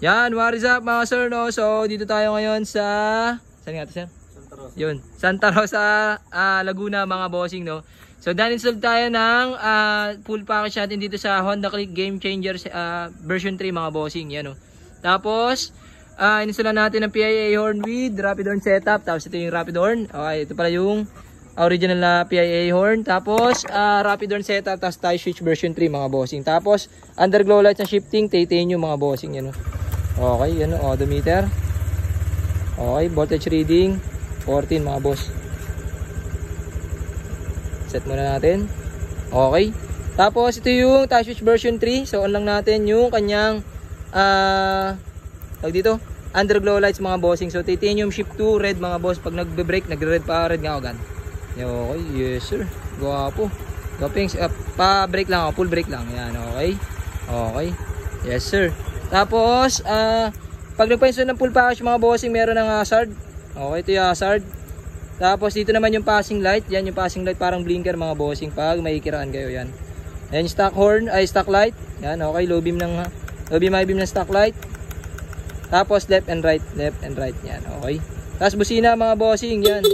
Yan, what is up mga sir, no? So, dito tayo ngayon sa... Saan nga ito, sir? Santa Rosa. Yun, Santa Rosa, Laguna mga bossing, no? So, dahil-install tayo ng full package natin dito sa Honda Click Game Changer version 3 mga bossing, yan, no? Tapos, ininstall natin ng PIA horn with rapid horn setup. Tapos, ito yung rapid horn. Okay, ito pala yung original na PIA horn. Tapos, rapid horn setup. Tapos, tie switch version 3 mga bossing. Tapos, underglow lights na shifting, titanium mga bossing, yan, no? Okay, yan, odometer. Okay, voltage reading 14 mga boss. Set muna natin. Okay. Tapos ito yung tie switch version 3. So on lang natin yung kanyang tawag dito, underglow lights mga bossing. So titanium shift to red mga boss. Pag nagbe-brake, nagre-red pa, red nga agad. Okay, yes sir. Guwapo. Gapings, pa-brake lang ako, full brake lang. Yan, okay. Okay. Yes sir. Tapos, pag nagpa-install ng full package mga bossing, meron ng hazard. Okay, ito yung hazard. Tapos dito naman yung passing light. Yan yung passing light, parang blinker mga bossing pag may kiraan kayo. Yan. Yan yung stock horn, ay stock light. Yan, okay, low beam high beam ng stock light. Tapos left and right. Yan, okay. Tapos busina mga bossing, yan.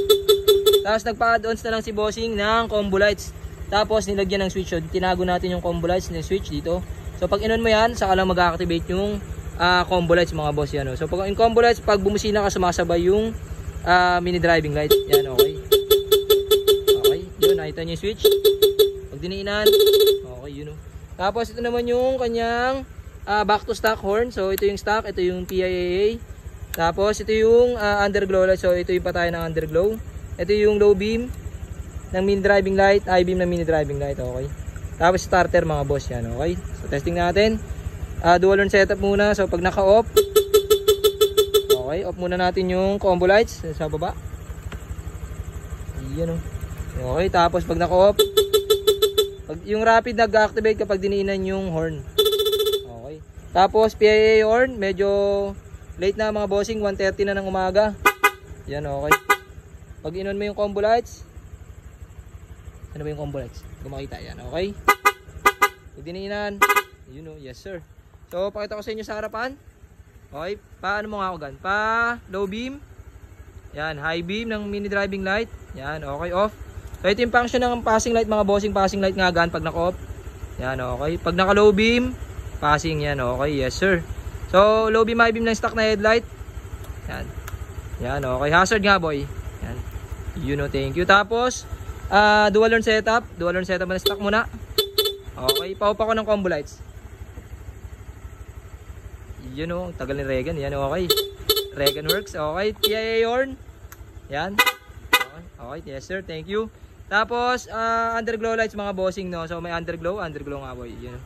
Tapos nagpa-add-ons na lang si bossing ng combo lights. Tapos nilagyan ng switch. So, tinago natin yung combo lights ng switch dito. So pag in-on mo yan, saka lang mag-activate yung combo lights mga boss yan. So pag in combo lights, pag bumusina ka, sumasabay yung mini driving light. Yan, okay. Okay, yun, nakita nyo yung switch. Pag diniinan, okay, yun. Tapos ito naman yung kanyang back to stock horn. So ito yung stock, ito yung PIAA. Tapos ito yung underglow light. So ito yung patay ng underglow. Ito yung low beam ng mini driving light, high beam ng mini driving light, okay. Tapos starter mga boss yan, okay. So testing natin. Dual horn setup muna. So pag naka-off, okay, off muna natin yung combo lights sa baba. Ayan, okay, tapos pag naka-off, yung rapid nag-activate kapag diniinan yung horn. Okay. Tapos PIA horn, medyo late na mga bossing, 1:30 na ng umaga. Yan, okay. Pag in-on mo yung combo lights, ano ba yung combo lights? Kung makita yan, okay. Pag diniinan, yun, yes sir. So, pakita ko sa inyo sa harapan. Okay, paano mo nga ako gan? Pa low beam. Yan, high beam ng mini driving light. Yan, okay, off. So, ito yung function ng passing light mga bossing. Passing light nga gan pag naka-off. Yan, okay. Pag naka low beam, passing yan, okay, yes sir. So, low beam, high beam ng stock na headlight. Yan. Yan, okay. Hazard nga boy. Yan. You know, thank you. Tapos, dual horn setup. Dual horn setup na stock muna. Okay, pa-off ako ng combo lights. Yun o, tagal ni Regan. Yan, okay. Regan works. Okay, PIA horn. Yan. Okay, okay, yes sir, thank you. Tapos, underglow lights mga bossing, no. So, may underglow nga boy. Yan.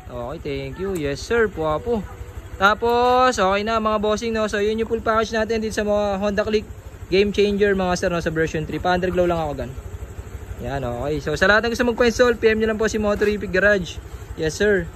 Okay, thank you. Yes sir, puwapo. Tapos, okay na mga bossing, no. So, yun yung full package natin dito sa mga Honda Click Game Changer mga sir, no, sa version 3. Pa-underglow lang ako gan. Yan, okay. So, sa lahat ng gusto magpa-install, PM nyo lang po si Motorific Garage. Yes sir.